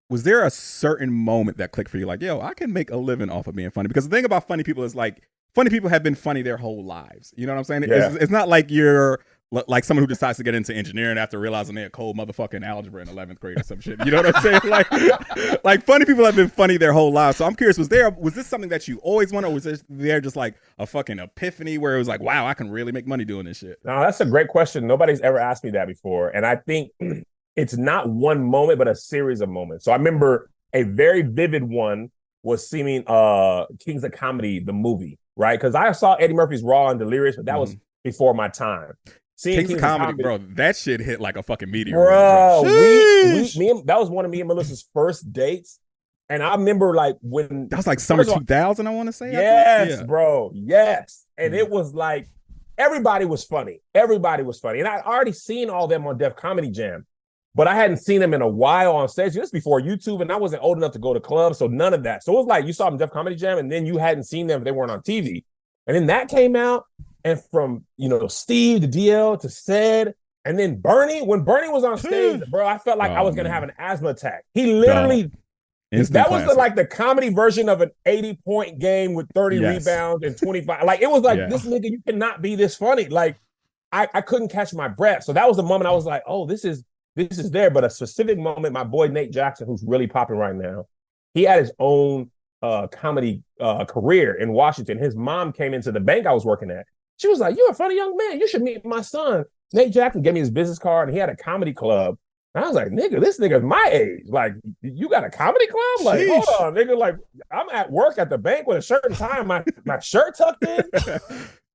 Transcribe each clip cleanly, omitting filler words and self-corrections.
was there a certain moment that clicked for you? Like, yo, I can make a living off of being funny. Because the thing about funny people is like, funny people have been funny their whole lives. You know what I'm saying? Yeah. It's not like you're like someone who decides to get into engineering after realizing they're cold motherfucking algebra in 11th grade or some shit. You know what I'm saying? Like funny people have been funny their whole lives. So I'm curious, was this something that you always wanted, or was there just like a fucking epiphany where it was like, wow, I can really make money doing this shit? No, that's a great question. Nobody's ever asked me that before. And I think it's not one moment, but a series of moments. So I remember a very vivid one was seeing Kings of Comedy, the movie, right? Because I saw Eddie Murphy's Raw and Delirious, but that was before my time. Seeing Kings of Comedy, bro, that shit hit like a fucking meteor. Bro, that was one of me and Melissa's first dates. And I remember like when... That was like summer 2000, I want to say. Yes, bro. Yes. And it was like, everybody was funny. Everybody was funny. And I'd already seen all them on Def Comedy Jam, but I hadn't seen them in a while on stage. This before YouTube, and I wasn't old enough to go to clubs, so none of that. So it was like you saw them Def Comedy Jam, and then you hadn't seen them if they weren't on TV. And then that came out, and from, Steve to DL to Ced, and then Bernie, when Bernie was on stage, bro, I felt like I was going to have an asthma attack. He literally... That was the comedy version of an 80-point game with 30 rebounds and 25. Like, it was like, this nigga, you cannot be this funny. Like, I couldn't catch my breath. So that was the moment I was like, oh, this is there. But a specific moment, my boy Nate Jackson, who's really popping right now, he had his own comedy career in Washington. His mom came into the bank I was working at. She was like, you're a funny young man. You should meet my son. Nate Jackson gave me his business card, and he had a comedy club. And I was like, nigga, this nigga's my age. Like, you got a comedy club? Like, hold on, nigga. Like, I'm at work at the bank with a shirt and tie, my shirt tucked in,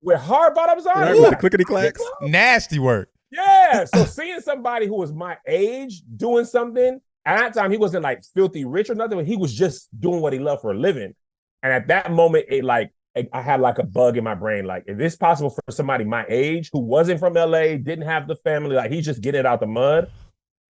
with hard bottoms on. Right, with the clickety clacks. Nasty work. Yeah. So seeing somebody who was my age doing something, at that time, he wasn't like filthy rich or nothing, but he was just doing what he loved for a living. And at that moment, I had like a bug in my brain. Like, if it's possible for somebody my age who wasn't from LA, didn't have the family, like he's just getting it out the mud,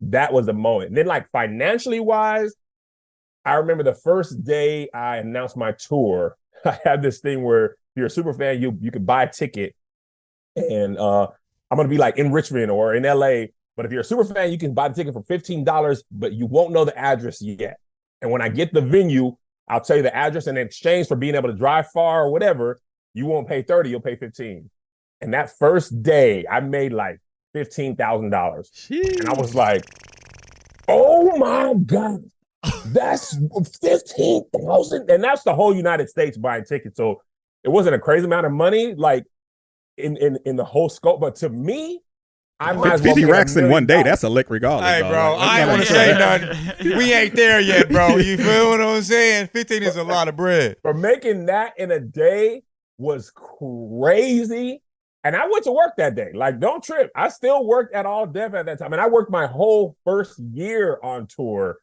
that was the moment. And then like financially wise, I remember the first day I announced my tour, I had this thing where if you're a super fan, you could buy a ticket, and I'm going to be like in Richmond or in LA. But if you're a super fan, you can buy the ticket for $15, but you won't know the address yet. And when I get the venue, I'll tell you the address, and in exchange for being able to drive far or whatever, you won't pay 30, you'll pay 15. And that first day I made like $15,000. And I was like, oh my God, that's 15,000. And that's the whole United States buying tickets. So it wasn't a crazy amount of money, like in the whole scope. But to me, I might as well 50 racks in one day. That's a lick regardless. Hey, bro, I ain't want to say nothing. We ain't there yet, bro. You feel what I'm saying? 15 is a lot of bread. For making that in a day was crazy. And I went to work that day. Like, don't trip. I still worked at All Def at that time. And I worked my whole first year on tour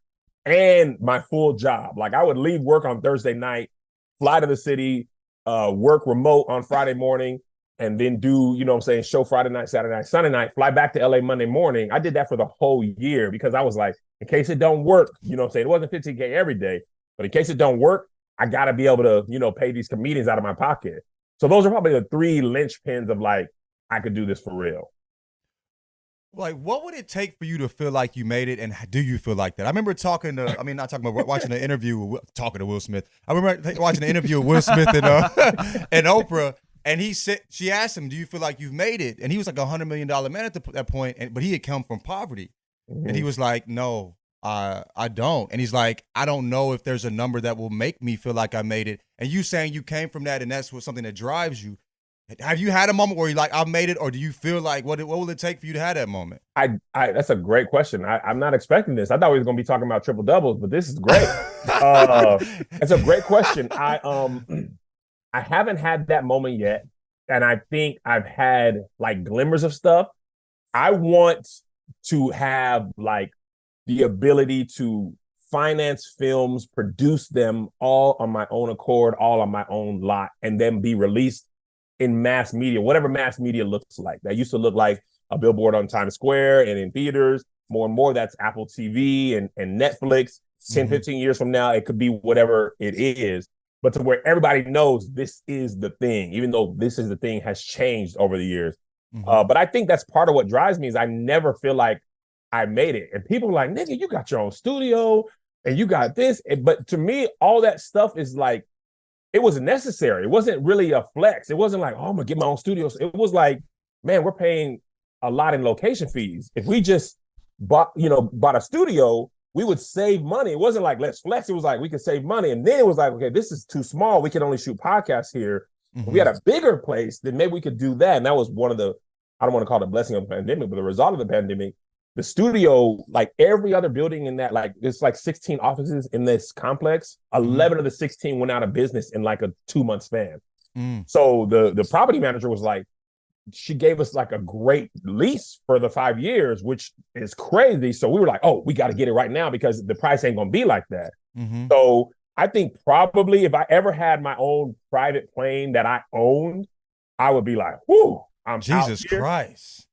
and my full job. Like, I would leave work on Thursday night, fly to the city, work remote on Friday morning, and then do, show Friday night, Saturday night, Sunday night, fly back to LA Monday morning. I did that for the whole year because I was like, in case it don't work, it wasn't 15K every day, but in case it don't work, I got to be able to, pay these comedians out of my pocket. So those are probably the three linchpins of like, I could do this for real. Like, what would it take for you to feel like you made it, and do you feel like that? I remember watching an interview, talking to Will Smith. I remember watching an interview with Will Smith and Oprah, and she asked him, do you feel like you've made it? And he was like $100 million man at that point, but he had come from poverty. Mm-hmm. And he was like, no, I don't. And he's like, I don't know if there's a number that will make me feel like I made it. And you saying you came from that and that's something that drives you. Have you had a moment where you're like, I made it, or do you feel like what will it take for you to have that moment? That's a great question. I'm not expecting this. I thought we were going to be talking about triple doubles, but this is great. It's a great question. I haven't had that moment yet, and I think I've had like glimmers of stuff. I want to have like the ability to finance films, produce them all on my own accord, all on my own lot, and then be released in mass media, whatever mass media looks like. That used to look like a billboard on Times Square and in theaters. More and more, that's Apple TV and Netflix. 10, 15 years from now, it could be whatever it is. But to where everybody knows this is the thing, even though this is the thing has changed over the years. Mm-hmm. But I think that's part of what drives me is I never feel like I made it. And people are like, nigga, you got your own studio. and you got this. But to me, all that stuff is like, it was necessary. It wasn't really a flex. It wasn't like, oh, I'm gonna get my own studios. It was like, man, we're paying a lot in location fees. If we just bought a studio, we would save money. It wasn't like, let's flex. It was like, we could save money. And then it was like, okay, this is too small. We can only shoot podcasts here. If we had a bigger place, then maybe we could do that. And that was one of the, I don't want to call it a blessing of the pandemic, but the result of the pandemic. The studio, like every other building in that, like there's like 16 offices in this complex. 11 of the 16 went out of business in like a 2-month span. So the property manager was like, she gave us like a great lease for the 5 years, which is crazy. So we were like, oh, we got to get it right now because the price ain't gonna be like that. So I think probably if I ever had my own private plane that I owned, I would be like, whoo, I'm Jesus Christ.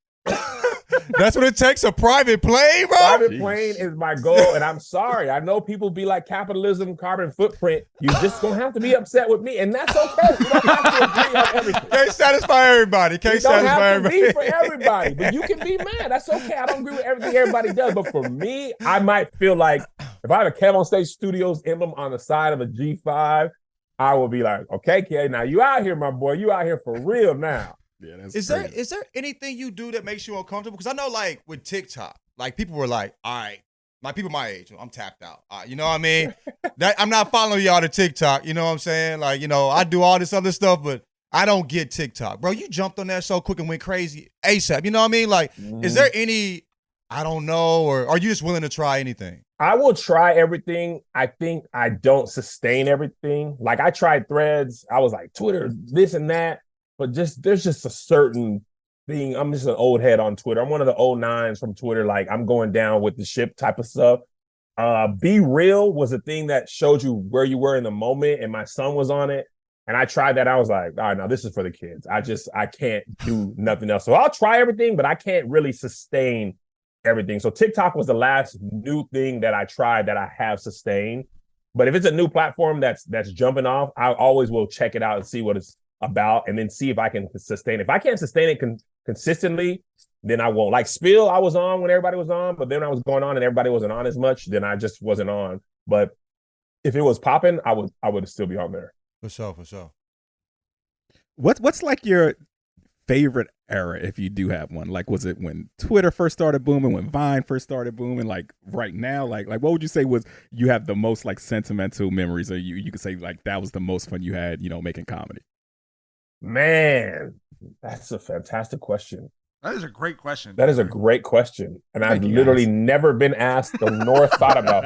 That's what it takes, a private plane, bro. Private plane is my goal, and I'm sorry. I know people be like, capitalism, carbon footprint. You just gonna have to be upset with me, and that's okay. You don't have to agree on everything. Can't satisfy everybody. Can't satisfy everybody. You don't have to be for everybody, but you can be mad. That's okay. I don't agree with everything everybody does, but for me, I might feel like if I have a KevOnStage Studios emblem on the side of a G5, I will be like, okay, Kev, now you out here, my boy. You out here for real now. Yeah, is there anything you do that makes you uncomfortable? Because I know, like with TikTok, like people were like, "All right, my people my age, I'm tapped out." You know what I mean? That I'm not following y'all to TikTok. You know what I'm saying? Like, I do all this other stuff, but I don't get TikTok, bro. You jumped on that so quick and went crazy ASAP. You know what I mean? Like, is there any? I don't know, or are you just willing to try anything? I will try everything. I think I don't sustain everything. Like I tried Threads. I was like Twitter, this and that. But there's just a certain thing. I'm just an old head on Twitter. I'm one of the old nines from Twitter. Like I'm going down with the ship type of stuff. Be Real was a thing that showed you where you were in the moment, and my son was on it. And I tried that. I was like, all right, now this is for the kids. I can't do nothing else. So I'll try everything, but I can't really sustain everything. So TikTok was the last new thing that I tried that I have sustained. But if it's a new platform that's jumping off, I always will check it out and see what it's about, and then see if I can sustain it. If I can't sustain it consistently, then I won't. Like Spill, I was on when everybody was on, but then I was going on and everybody wasn't on as much, then I just wasn't on. But if it was popping, I would still be on there. For sure. What's like your favorite era, if you do have one? Like, was it when Twitter first started booming, when Vine first started booming? Like right now, like what would you say was you have the most like sentimental memories, or you could say like that was the most fun you had, making comedy? Man, that's a fantastic question. That is a great question. That is a great question. And I've literally never been asked nor thought about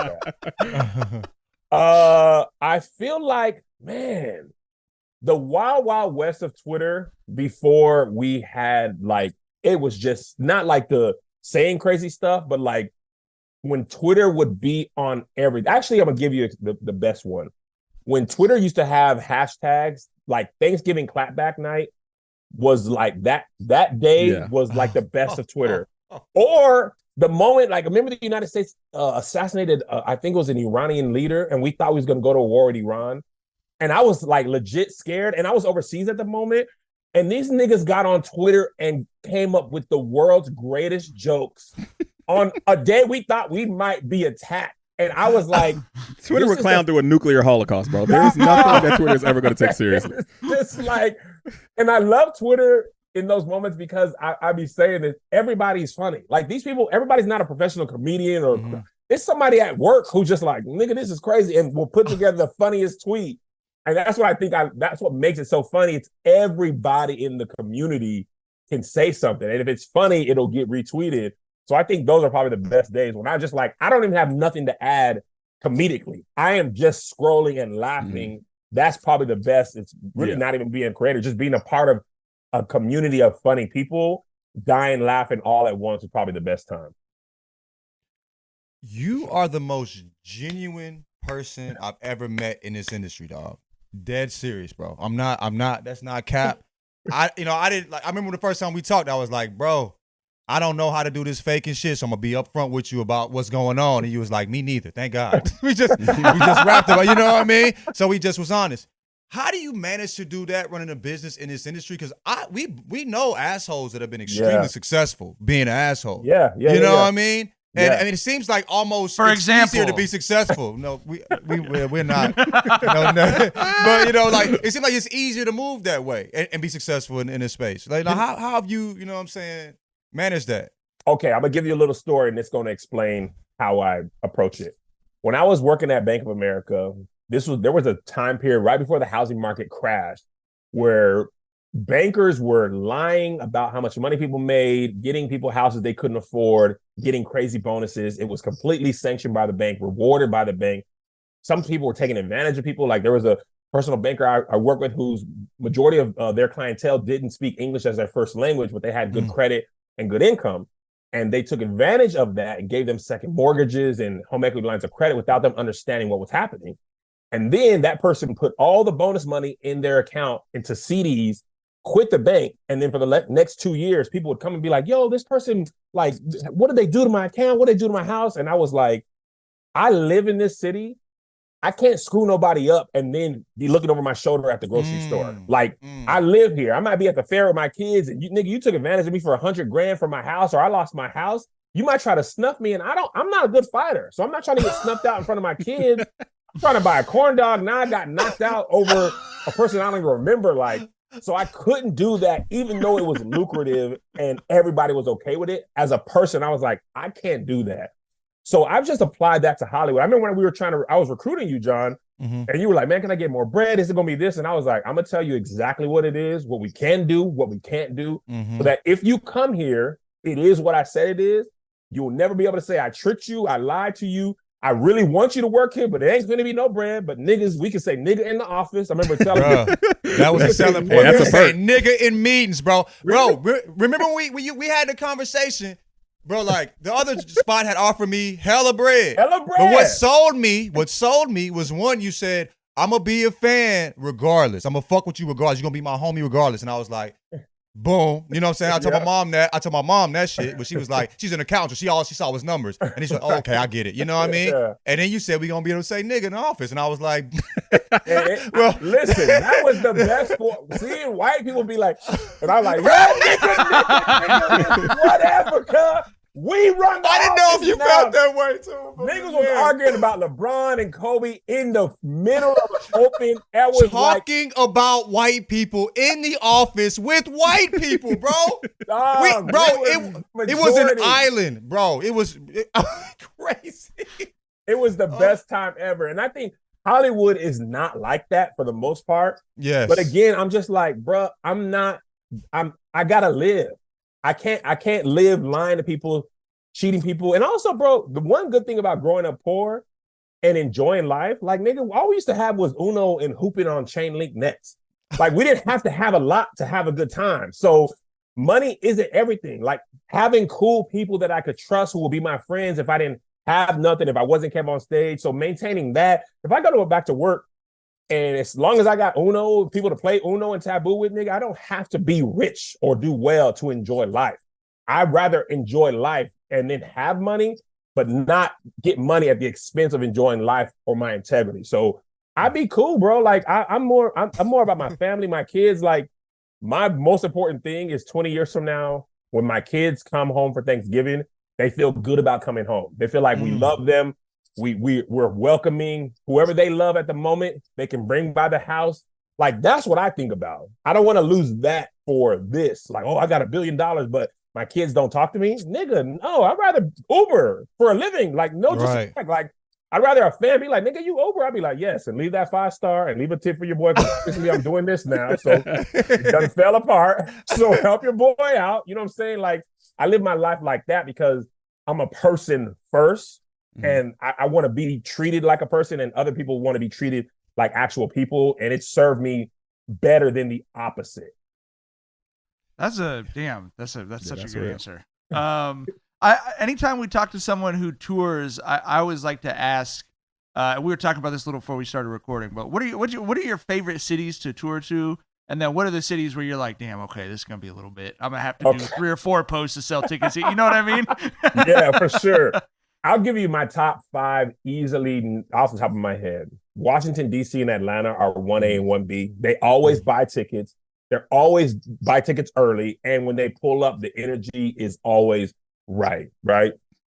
that. I feel like, man, the wild, wild west of Twitter before we had like, it was just not like the saying crazy stuff, but like when Twitter would be on everything. Actually, I'm going to give you the best one. When Twitter used to have hashtags, like Thanksgiving clapback night was like that day was like the best of Twitter. Or the moment, like, remember the United States assassinated, I think it was an Iranian leader, and we thought we was going to go to war with Iran. And I was like legit scared, and I was overseas at the moment. And these niggas got on Twitter and came up with the world's greatest jokes on a day we thought we might be attacked. And I was like, Twitter would clown through a nuclear holocaust, bro. There's nothing that Twitter is ever going to take seriously. Just like, and I love Twitter in those moments because I be saying that everybody's funny. Like these people, everybody's not a professional comedian or it's somebody at work who just like, nigga, this is crazy, and will put together the funniest tweet. And that's what I think that's what makes it so funny. It's everybody in the community can say something. And if it's funny, it'll get retweeted. So I think those are probably the best days when I just like, I don't even have nothing to add comedically. I am just scrolling and laughing. That's probably the best. It's really not even being creative, just being a part of a community of funny people, dying, laughing all at once is probably the best time. You are the most genuine person I've ever met in this industry, dog. Dead serious, bro. I'm not, that's not cap. I remember the first time we talked, I was like, bro, I don't know how to do this faking shit, so I'm gonna be upfront with you about what's going on. And you was like, me neither. Thank God. we just wrapped it up. You know what I mean? So we just was honest. How do you manage to do that running a business in this industry? Because we know assholes that have been extremely successful being an asshole. Yeah. You know what I mean? And I mean, it seems like almost For example, easier to be successful. No, we're not. No. But you know, like it seems like it's easier to move that way and be successful in this space. Like, how have you, you know what I'm saying, managed that? Okay, I'm gonna give you a little story, and it's gonna explain how I approach it. When I was working at Bank of America, there was a time period right before the housing market crashed where bankers were lying about how much money people made, getting people houses they couldn't afford, getting crazy bonuses. It was completely sanctioned by the bank, rewarded by the bank. Some people were taking advantage of people. Like there was a personal banker I work with whose majority of their clientele didn't speak English as their first language, but they had good credit and good income. And they took advantage of that and gave them second mortgages and home equity lines of credit without them understanding what was happening. And then that person put all the bonus money in their account into CDs, quit the bank, and then for the next 2 years, people would come and be like, yo, this person, like, what did they do to my account? What did they do to my house? And I was like, I live in this city. I can't screw nobody up and then be looking over my shoulder at the grocery store. Like, I live here. I might be at the fair with my kids, and you took advantage of me for $100 grand for my house, or I lost my house. You might try to snuff me, and I'm not a good fighter. So I'm not trying to get snuffed out in front of my kids. I'm trying to buy a corn dog. Now I got knocked out over a person I don't even remember. Like, so I couldn't do that, even though it was lucrative and everybody was okay with it. As a person, I was like, I can't do that. So I've just applied that to Hollywood. I remember when I was recruiting you, John, and you were like, man, can I get more bread? Is it going to be this? And I was like, I'm going to tell you exactly what it is, what we can do, what we can't do, so that if you come here, it is what I said it is. You will never be able to say, I tricked you, I lied to you. I really want you to work here, but it ain't going to be no bread. But niggas, we can say nigga in the office. I remember telling you. That was a selling point. That's a say nigga in meetings, bro. Really? Bro, remember when we had the conversation, bro, like the other spot had offered me hella bread. Hella bread. But what sold me was one, you said, I'm going to be a fan regardless. I'm going to fuck with you regardless. You're going to be my homie regardless. And I was like, boom. You know what I'm saying? I told my mom that shit, but she was like, she's an accountant. All she saw was numbers. And she's like, oh, okay, I get it. You know what I mean? Yeah. And then you said we're going to be able to say nigga in the office. And I was like, well, listen, that was the best for seeing white people be like, and I'm like, yeah, nigga, whatever, cuz. We run the I didn't know if you now. felt that way too. Niggas was arguing about LeBron and Kobe in the middle of an open. That was talking about white people in the office with white people, bro. It was an island, bro. It was crazy. It was the best time ever. And I think Hollywood is not like that for the most part. Yes. But again, I'm just like, bro, I gotta live. I can't live lying to people, cheating people. And also, bro, the one good thing about growing up poor and enjoying life, like, nigga, all we used to have was Uno and hooping on chain link nets. Like, we didn't have to have a lot to have a good time. So money isn't everything. Like, having cool people that I could trust who will be my friends if I didn't have nothing, if I wasn't KevOnStage. So maintaining that. If I go back to work, and as long as I got Uno, people to play Uno and Taboo with, nigga, I don't have to be rich or do well to enjoy life. I'd rather enjoy life and then have money, but not get money at the expense of enjoying life or my integrity. So I'd be cool, bro. Like I'm more about my family, my kids. Like my most important thing is 20 years from now, when my kids come home for Thanksgiving, they feel good about coming home. They feel like we love them. We're welcoming whoever they love at the moment. They can bring by the house. Like, that's what I think about. I don't want to lose that for this. Like, oh, I got $1 billion, but my kids don't talk to me. Nigga, no, I'd rather Uber for a living. Like, no disrespect. Right. Like, I'd rather a fan be like, nigga, you Uber? I'd be like, yes, and leave that 5-star and leave a tip for your boy. Because I'm doing this now. So it done fell apart. So help your boy out. You know what I'm saying? Like, I live my life like that because I'm a person first. And I want to be treated like a person, and other people want to be treated like actual people. And it served me better than the opposite. That's such a good answer. Anytime we talk to someone who tours, I always like to ask, we were talking about this a little before we started recording, but what are your favorite cities to tour to? And then what are the cities where you're like, damn, okay, this is going to be a little bit, I'm going to have to do 3 or 4 posts to sell tickets. You know what I mean? Yeah, for sure. I'll give you my top 5 easily off the top of my head. Washington, D.C. and Atlanta are 1A and 1B. They always buy tickets. They're always buy tickets early. And when they pull up, the energy is always right?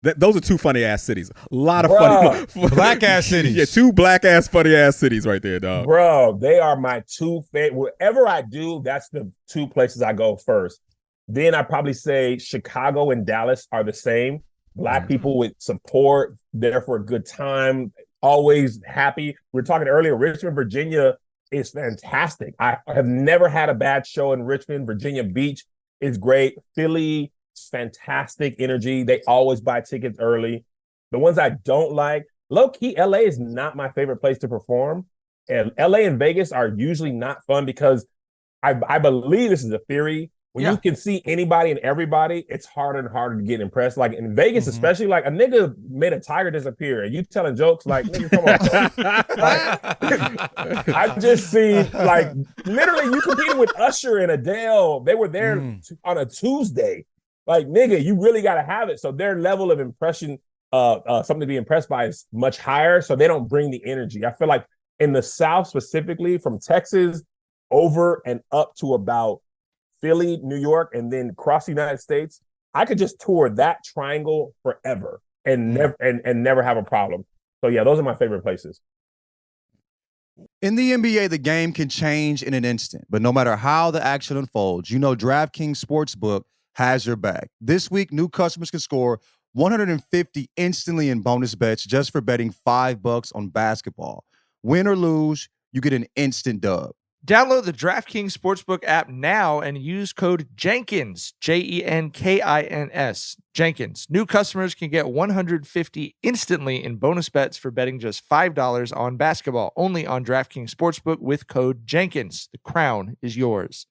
Those are two funny ass cities. A lot of Bruh. funny Black ass cities. Yeah, two black ass funny ass cities right there, dog. Bro, they are my two favorite. Whatever I do, that's the two places I go first. Then I probably say Chicago and Dallas are the same. Black people with support, there for a good time, always happy. We were talking earlier, Richmond, Virginia is fantastic. I have never had a bad show in Richmond. Virginia Beach is great. Philly, fantastic energy. They always buy tickets early. The ones I don't like, low key, LA is not my favorite place to perform. And LA and Vegas are usually not fun because I believe this is a theory. When you can see anybody and everybody, it's harder and harder to get impressed. Like in Vegas, especially, like a nigga made a tiger disappear and you telling jokes like, nigga, come on. Like, I just see, like, literally you competing with Usher and Adele. They were there on a Tuesday. Like, nigga, you really got to have it. So their level of impression, something to be impressed by is much higher. So they don't bring the energy. I feel like in the South specifically, from Texas over and up to about Philly, New York, and then across the United States, I could just tour that triangle forever and never have a problem. So yeah, those are my favorite places. In the NBA, the game can change in an instant, but no matter how the action unfolds, you know DraftKings Sportsbook has your back. This week, new customers can score $150 instantly in bonus bets just for betting $5 on basketball. Win or lose, you get an instant dub. Download the DraftKings Sportsbook app now and use code Jenkins, Jenkins. Jenkins. New customers can get $150 instantly in bonus bets for betting just $5 on basketball. Only on DraftKings Sportsbook with code Jenkins. The crown is yours.